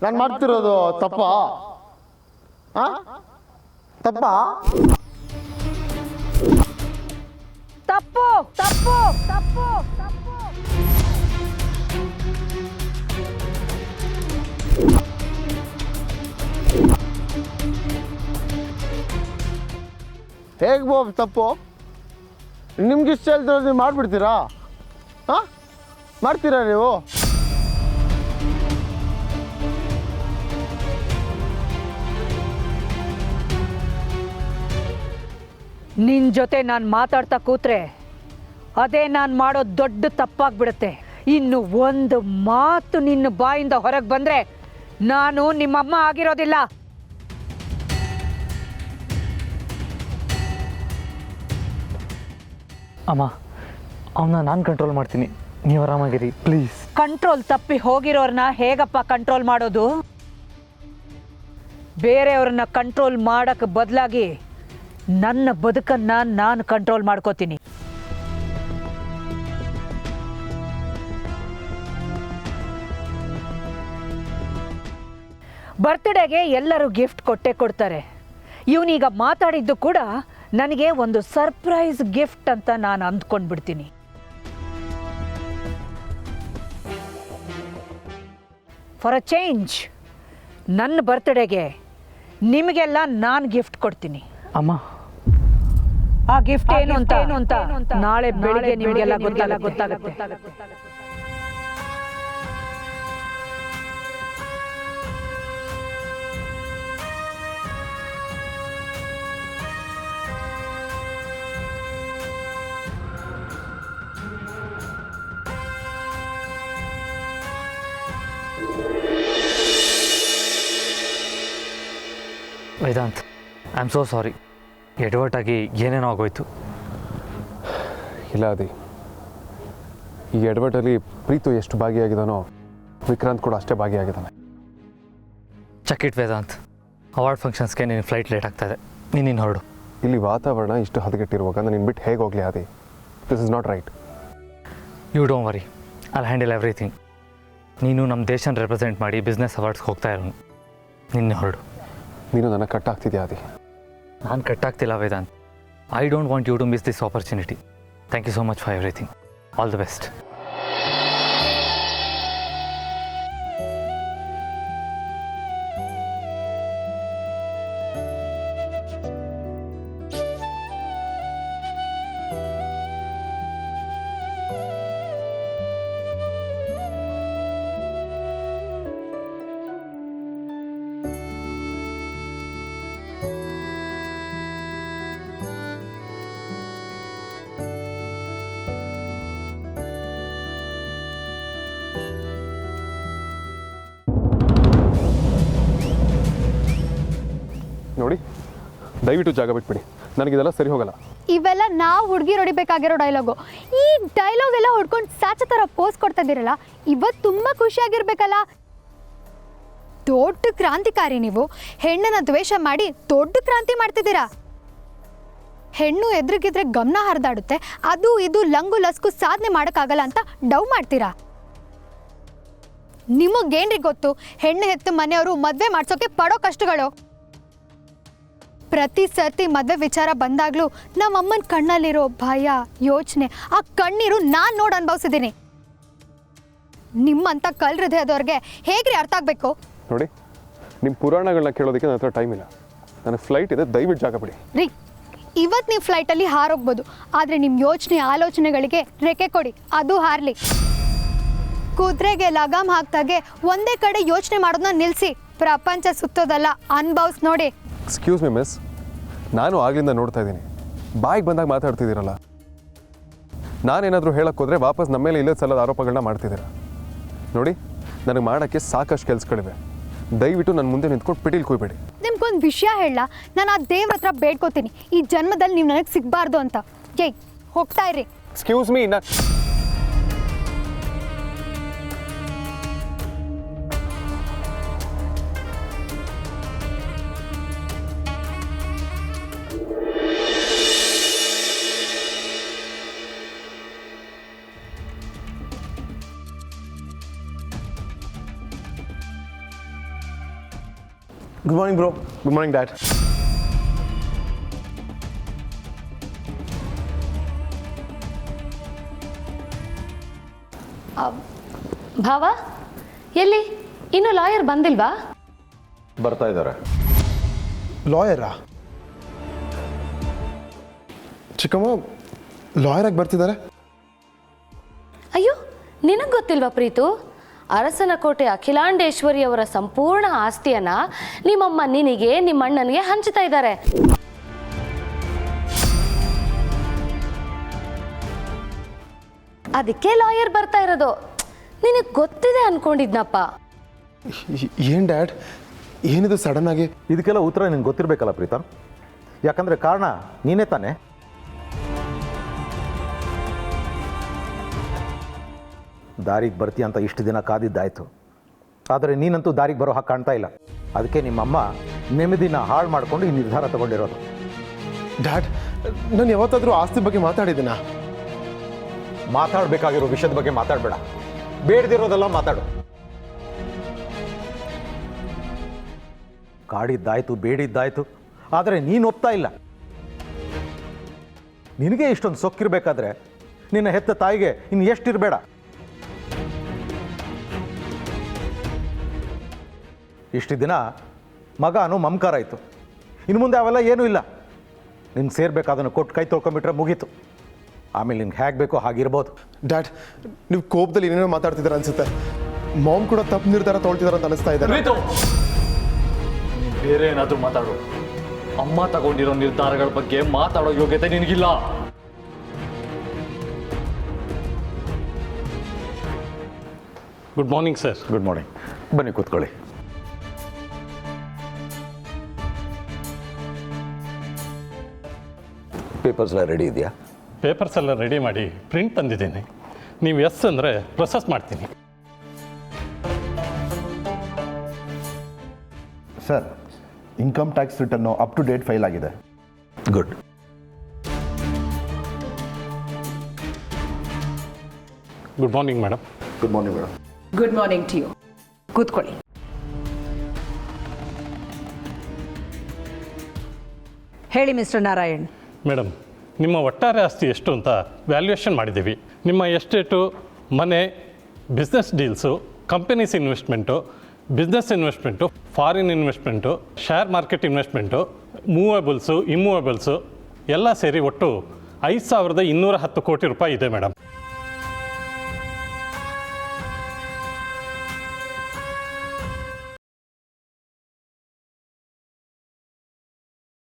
ನಾನು ಮಾಡ್ತಿರೋದು ತಪ್ಪಾ? ತಪ್ಪಾ? ತಪ್ಪು ತಪ್ಪು ತಪ್ಪು ತಪ್ಪು. ಹೇಗೆ ಬಾಬ್ ತಪ್ಪು? ನಿಮ್ಗೆ ಇಷ್ಟ ಹೇಳ್ತಿರೋದು ನೀವು ಮಾಡಿಬಿಡ್ತೀರಾ? ಮಾಡ್ತೀರಾ ನೀವು? ನಿನ್ನ ಜೊತೆ ನಾನು ಮಾತಾಡ್ತಾ ಕೂತ್ರೆ ಅದೇ ನಾನು ಮಾಡೋ ದೊಡ್ಡ ತಪ್ಪಾಗ್ಬಿಡುತ್ತೆ. ಇನ್ನು ಒಂದು ಮಾತು ನಿನ್ನ ಬಾಯಿಂದ ಹೊರಗೆ ಬಂದರೆ ನಾನು ನಿಮ್ಮಮ್ಮ ಆಗಿರೋದಿಲ್ಲ. ಅಮ್ಮ, ಅವನ್ನ ನಾನು ಕಂಟ್ರೋಲ್ ಮಾಡ್ತೀನಿ, ನೀವು ಆರಾಮಾಗಿರಿ ಪ್ಲೀಸ್. ಕಂಟ್ರೋಲ್ ತಪ್ಪಿ ಹೋಗಿರೋರನ್ನ ಹೇಗಪ್ಪ ಕಂಟ್ರೋಲ್ ಮಾಡೋದು? ಬೇರೆಯವ್ರನ್ನ ಕಂಟ್ರೋಲ್ ಮಾಡೋಕ್ಕೆ ಬದಲಾಗಿ ನನ್ನ ಬದುಕನ್ನು ನಾನು ಕಂಟ್ರೋಲ್ ಮಾಡ್ಕೋತೀನಿ. ಬರ್ತ್ಡೇಗೆ ಎಲ್ಲರೂ ಗಿಫ್ಟ್ ಕೊಟ್ಟೇ ಕೊಡ್ತಾರೆ. ಇವನೀಗ ಮಾತಾಡಿದ್ದು ಕೂಡ ನನಗೆ ಒಂದು ಸರ್ಪ್ರೈಸ್ ಗಿಫ್ಟ್ ಅಂತ ನಾನು ಅಂದ್ಕೊಂಡ್ಬಿಡ್ತೀನಿ. ಫಾರ್ ಅ ಚೇಂಜ್ ನನ್ನ ಬರ್ತ್ಡೇಗೆ ನಿಮಗೆಲ್ಲ ನಾನು ಗಿಫ್ಟ್ ಕೊಡ್ತೀನಿ. ಅಮ್ಮ, ಆ ಗಿಫ್ಟ್ ಏನು ಅಂತ ನಾಳೆ ಬೆಳಿಗ್ಗೆ ನಿಮಗೆಲ್ಲ ಗೊತ್ತಾಗುತ್ತೆ. Vedant, I am so sorry. ಎಡವಟ್ಟಾಗಿ ಏನೇನೋ ಆಗೋಯ್ತು. ಇಲ್ಲ ಅದಿ, ಈ ಎಡವಟ್ಟಲ್ಲಿ ಪ್ರೀತು ಎಷ್ಟು ಭಾಗಿಯಾಗಿದ್ದಾನೋ ವಿಕ್ರಾಂತ್ ಕೂಡ ಅಷ್ಟೇ ಭಾಗಿಯಾಗಿದ್ದಾನೆ. ಚೆಕ್ ಇಟ್ ವೇದಾಂತ್, ಅವಾರ್ಡ್ ಫಂಕ್ಷನ್ಸ್ಗೆ ನಿನ್ನ ಫ್ಲೈಟ್ ಲೇಟ್ ಆಗ್ತಾಯಿದೆ, ನೀನು ಹೊರಡು. ಇಲ್ಲಿ ವಾತಾವರಣ ಇಷ್ಟು ಹದಗೆಟ್ಟಿರುವಾಗ ನಾನು ಬಿಟ್ಟು ಹೇಗೆ ಹೋಗಲಿ ಆದಿ? This is not right. You don't worry, I'll handle everything. ನೀನು ನಮ್ಮ ದೇಶನ ರೆಪ್ರೆಸೆಂಟ್ ಮಾಡಿ ಬಿಸ್ನೆಸ್ ಅವಾರ್ಡ್ಸ್ಗೆ ಹೋಗ್ತಾ ಇರೋನು, ನಿನ್ನೆ ಹೊರಡು. ನೀನು ನನಗೆ ಕಟ್ಟಾಗ್ತಿದ್ಯಾ ಆದಿ? ನಾನು ಕಟ್ಟಾಗ್ತಿಲ್ಲ Vedant. I don't want you to miss this opportunity. Thank you so much for everything. All the best. ನೋಡಿ, ದಯವಿಟ್ಟು ಜಾಗ ಬಿಟ್ಬಿಡಿ, ನನಗಿದೆಲ್ಲ ಸರಿ ಹೋಗಲ್ಲ. ಇವೆಲ್ಲ ನಾವು ಹುಡುಗಿರು ಹೊಡಿಬೇಕಾಗಿರೋ ಡೈಲಾಗು. ಈ ಡೈಲಾಗ್ ಎಲ್ಲ ಹೊಡ್ಕೊಂಡು ಸಾಚ ಥರ ಪೋಸ್ ಕೊಡ್ತಾ ಇದ್ದೀರಲ್ಲ, ಇವತ್ತು ತುಂಬ ಖುಷಿಯಾಗಿರ್ಬೇಕಲ್ಲ. ದೊಡ್ಡ ಕ್ರಾಂತಿಕಾರಿ ನೀವು. ಹೆಣ್ಣನ್ನು ದ್ವೇಷ ಮಾಡಿ ದೊಡ್ಡ ಕ್ರಾಂತಿ ಮಾಡ್ತಿದ್ದೀರಾ. ಹೆಣ್ಣು ಎದುರಿಗಿದ್ರೆ ಗಮನ ಹರಿದಾಡುತ್ತೆ, ಅದು ಇದು ಲಂಗು ಲಸ್ಕು ಸಾಧನೆ ಮಾಡೋಕ್ಕಾಗಲ್ಲ ಅಂತ ಡವ್ ಮಾಡ್ತೀರಾ. ನಿಮಗೇನ್ರಿ ಗೊತ್ತು ಹೆಣ್ಣು ಹೆತ್ತು ಮನೆಯವರು ಮದುವೆ ಮಾಡ್ಸೋಕೆ ಪಡೋ ಕಷ್ಟಗಳು. ಪ್ರತಿ ಸರ್ತಿ ಮದುವೆ ವಿಚಾರ ಬಂದಾಗಲೂ ನಮ್ಮಮ್ಮನ ಕಣ್ಣಲ್ಲಿರೋ ಭಯ, ಯೋಚನೆ, ಆ ಕಣ್ಣೀರು ನಾನು ನೋಡಿ ಅನುಭವಿಸಿದ್ದೀನಿ. ನಿಮ್ಮಂಥ ಕಲ್ ಹೃದಯದವ್ರಿಗೆ ಹೇಗ್ರಿ ಅರ್ಥ ಆಗಬೇಕು? ನೋಡಿ, ನಿಮ್ಮ ಪುರಾಣಗಳನ್ನ ಕೇಳೋದಕ್ಕೆ ನನ್ನ ಹತ್ರ ಟೈಮ್ ಇಲ್ಲ. ನನಗೆ ಫ್ಲೈಟ್ ಇದೆ, ದಯವಿಟ್ಟು ಜಾಗ ಬಿಡಿ. ರೀ, ಇವತ್ತು ನೀವು ಫ್ಲೈಟಲ್ಲಿ ಹಾರೋಗ್ಬೋದು, ಆದರೆ ನಿಮ್ಮ ಯೋಚನೆ ಆಲೋಚನೆಗಳಿಗೆ ರೆಕ್ಕೆ ಕೊಡಿ, ಅದು ಹಾರಲಿ. ಕುದುರೆಗೆ ಲಗಾಮ್ ಹಾಕ್ದಾಗೆ ಒಂದೇ ಕಡೆ ಯೋಚನೆ ಮಾಡೋದನ್ನ ನಿಲ್ಲಿಸಿ ಪ್ರಪಂಚ ಸುತ್ತೋದಲ್ಲ, ಅನುಭವಿಸ್ ನೋಡಿ. ಎಕ್ಸ್ಕ್ಯೂಸ್ ಮಿ ಮಿಸ್, ನಾನು ಆಗ್ಲಿಂದ ನೋಡ್ತಾ ಇದ್ದೀನಿ, ಬಾಯಿಗೆ ಬಂದಾಗ ಮಾತಾಡ್ತಿದ್ದೀರಲ್ಲ. ನಾನೇನಾದರೂ ಹೇಳಕ್ಕೆ ಹೋದರೆ ವಾಪಸ್ ನಮ್ಮ ಮೇಲೆ ಇಲ್ಲದ ಸಲದ ಆರೋಪಗಳನ್ನ ಮಾಡ್ತಿದ್ದೀರ. ನೋಡಿ, ನನಗೆ ಮಾಡೋಕ್ಕೆ ಸಾಕಷ್ಟು ಕೆಲಸಗಳಿವೆ, ದಯವಿಟ್ಟು ನನ್ನ ಮುಂದೆ ನಿಂತ್ಕೊಂಡು ಪಿಟೀಲ್ ಕೂಯ್ಬೇಡಿ. ನಿಮ್ಗೊಂದು ವಿಷಯ ಹೇಳ, ನಾನು ಆ ದೇವ್ರ ಹತ್ರ ಬೇಡ್ಕೋತೀನಿ, ಈ ಜನ್ಮದಲ್ಲಿ ನೀವು ನನಗೆ ಸಿಗಬಾರ್ದು ಅಂತ. ಹೋಗ್ತಾ ಇರಿ. Excuse me, good morning bro. Good morning dad. ಭಾವ ಎಲ್ಲಿ ಇನ್ನು ಲಾಯರ್ ಬಂದಿಲ್ವಾ? ಬರ್ತಾ ಇದ್ದಾರೆ. ಲಾಯರಾ? ಚಿಕ್ಕಮ್ಮ ಲಾಯರಾಗಿ ಬರ್ತಿದ್ದಾರೆ? ಅಯ್ಯೋ ನಿನಗೆ ಗೊತ್ತಿಲ್ವಾ ಪ್ರೀತು? ಅರಸನಕೋಟೆ ಅಖಿಲಾಂಡೇಶ್ವರಿ ಅವರ ಸಂಪೂರ್ಣ ಆಸ್ತಿಯನ್ನ ನಿಮ್ಮಮ್ಮ ನಿನಗೆ ನಿಮ್ಮ ಅಣ್ಣನಿಗೆ ಹಂಚ್ತಾ ಇದ್ದಾರೆ. ಅದಕ್ಕೆ ಲಾಯರ್ ಬರ್ತಾ ಇರೋದು. ನಿನಗೆ ಗೊತ್ತಿದೆ ಅನ್ಕೊಂಡಿದ್ನಪ್ಪ. ಏನು ಡ್ಯಾಡ್, ಏನಿದು ಸಡನ್ ಆಗಿ? ಇದಕ್ಕೆಲ್ಲ ಉತ್ತರ ನಿಂಗೆ ಗೊತ್ತಿರಬೇಕಲ್ಲ ಪ್ರೀತಮ್, ಯಾಕಂದರೆ ಕಾರಣ ನೀನೇ ತಾನೆ. ದಾರಿಗೆ ಬರ್ತೀಯ ಅಂತ ಇಷ್ಟು ದಿನ ಕಾದಿದ್ದಾಯಿತು, ಆದರೆ ನೀನಂತೂ ದಾರಿಗೆ ಬರೋ ಹಾಗೆ ಕಾಣ್ತಾ ಇಲ್ಲ. ಅದಕ್ಕೆ ನಿಮ್ಮಮ್ಮ ನೆಮ್ಮದಿನ ಹಾಳು ಮಾಡಿಕೊಂಡು ಈ ನಿರ್ಧಾರ ತಗೊಂಡಿರೋದು. ಡ್ಯಾಡ್, ನಾನು ಯಾವತ್ತಾದರೂ ಆಸ್ತಿ ಬಗ್ಗೆ ಮಾತಾಡಿದ್ದೀನಾ? ಮಾತಾಡಬೇಕಾಗಿರೋ ವಿಷಯದ ಬಗ್ಗೆ ಮಾತಾಡಬೇಡ, ಬೇಡದಿರೋದೆಲ್ಲ ಮಾತಾಡು. ಕಾಡಿದ್ದಾಯ್ತು, ಬೇಡಿದ್ದಾಯ್ತು, ಆದರೆ ನೀನು ಒಪ್ತಾ ಇಲ್ಲ. ನಿನಗೆ ಇಷ್ಟೊಂದು ಸೊಕ್ಕಿರಬೇಕಾದ್ರೆ ನಿನ್ನ ಹೆತ್ತ ತಾಯಿಗೆ ಇನ್ನು ಎಷ್ಟಿರಬೇಡ. ಇಷ್ಟು ದಿನ ಮಗ ಅನ್ನೋ ಮಮಕಾರ ಇತ್ತು, ಇನ್ನು ಮುಂದೆ ಅವೆಲ್ಲ ಏನೂ ಇಲ್ಲ. ನಿನ್ಗೆ ಸೇರ್ಬೇಕಾದನ್ನು ಕೊಟ್ಟು ಕೈ ತೊಳ್ಕೊಂಬಿಟ್ರೆ ಮುಗೀತು. ಆಮೇಲೆ ನಿಂಗೆ ಹೇಗೆ ಬೇಕೋ ಹಾಗಿರ್ಬೋದು. ಡ್ಯಾಡ್, ನೀವು ಕೋಪದಲ್ಲಿ ಏನೇನೋ ಮಾತಾಡ್ತಿದ್ದಾರೆ ಅನ್ಸುತ್ತೆ. ಮಾಮ್ ಕೂಡ ತಪ್ಪು ನಿರ್ಧಾರ ತೊಗೊಳ್ತಿದ್ದಾರೆ ಅಂತ ಅನಿಸ್ತಾ ಇದ್ದಾರೆ. ಬೇರೆ ಏನಾದರೂ ಮಾತಾಡು. ಅಮ್ಮ ತಗೊಂಡಿರೋ ನಿರ್ಧಾರಗಳ ಬಗ್ಗೆ ಮಾತಾಡೋ ಯೋಗ್ಯತೆ ನಿನಗಿಲ್ಲ. Good morning sir. Good morning. ಬನ್ನಿ ಕೂತ್ಕೊಳ್ಳಿ. ಪೇಪರ್ಸ್ ಎಲ್ಲ ರೆಡಿ ಇದೆಯಾ? ಪೇಪರ್ಸ್ ಎಲ್ಲ ರೆಡಿ ಮಾಡಿ ಪ್ರಿಂಟ್ ತಂದಿದ್ದೀನಿ. ನೀವು ಎಸ್ ಅಂದರೆ ಪ್ರೊಸೆಸ್ ಮಾಡ್ತೀನಿ. Sir, income tax return up to date file ಆಗಿದೆ. Good. Good morning madam. Good morning madam. Good morning to you. ಕೂತ್ಕೊಳ್ಳಿ. ಹೇಳಿ ಮಿಸ್ಟರ್ ನಾರಾಯಣ್. ಮೇಡಮ್, ನಿಮ್ಮ ಒಟ್ಟಾರೆ ಆಸ್ತಿ ಎಷ್ಟು ಅಂತ ವ್ಯಾಲ್ಯೂಯೇಷನ್ ಮಾಡಿದ್ದೀವಿ. ನಿಮ್ಮ ಎಸ್ಟೇಟು, ಮನೆ, business deals, companies investment, business investment, foreign investment, share market investment, movables, immovables ಎಲ್ಲ ಸೇರಿ ಒಟ್ಟು 5210 ಕೋಟಿ ರೂಪಾಯಿ ಇದೆ ಮೇಡಮ್.